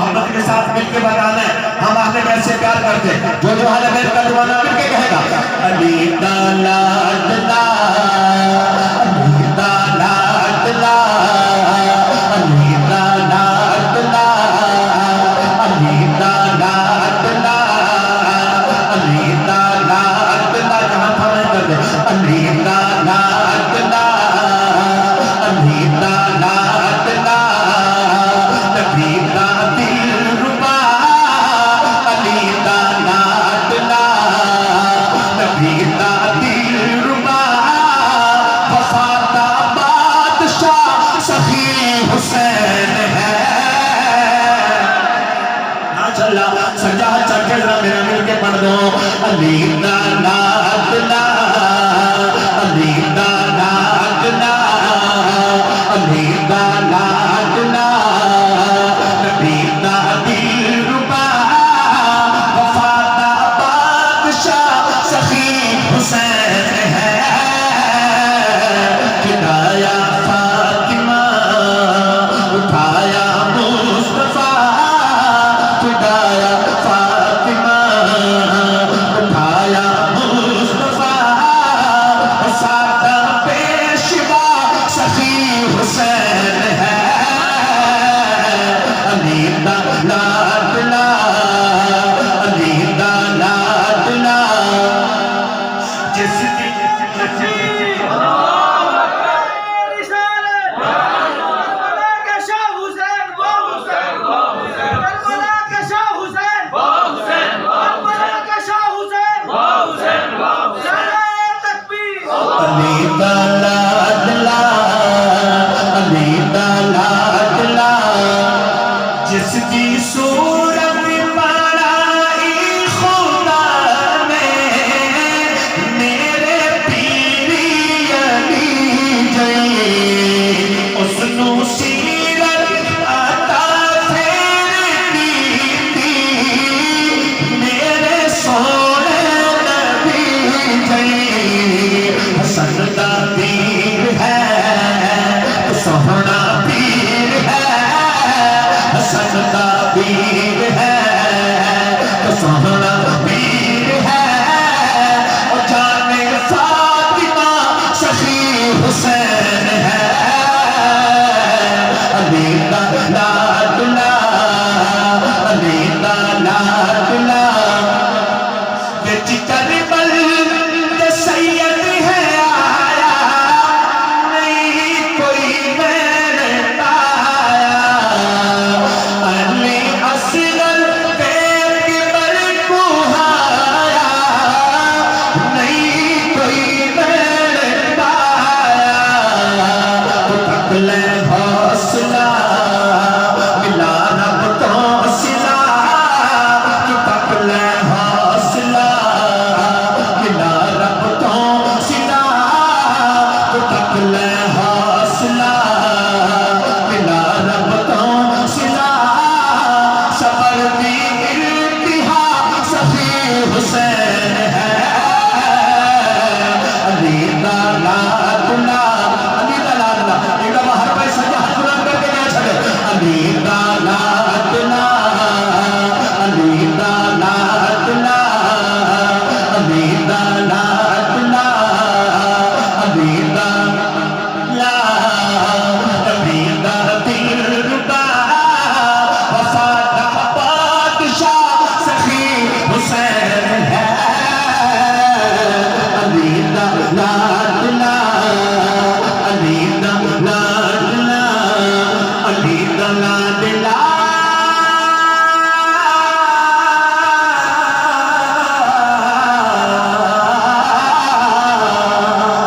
محبت کے ساتھ مل کے بتا دیں ہم اہل بیت سے پیار کرتے ہیں جو اہل بیت کا دیوانہ مل کے کہے گا علی دا لاڈلا علی دا لاڈلا علی دا لاڈلا علی دا لاڈلا علی دا لاڈلا جہاں تھانے کر دے علی دا لاڈلا علی دا لاڈلا نبی دا دلربا علی دا لاڈلا نبی دا دلربا وفا دا بادشاہ سخی حسین ہے نا چلا سجا چکے ذرا میرا مل کے پڑھ دو علی دا لاڈلا علی دا لاڈلا علی دا لاڈلا نبی دا دلربا وفا دا بادشاہ سخی حسین ہے گرایا فاطمہ اٹھایا مصطفیٰ گرایا فاطمہ اٹھایا مصطفیٰ سادہ پیشوا سخی حسین ہے علی دا لاڈلا علی دا لاڈلا جس کی علی دا لاڈلا علی دا لاڈلا جس کی صورت بنائی خدا نے میرے پیری علی جئی اس نو سیرت عطا پھر دیتی میرے سونے نبی جئی حسن دا پیر ہے سونا پیر ہے حسن دا پیر ہے سونا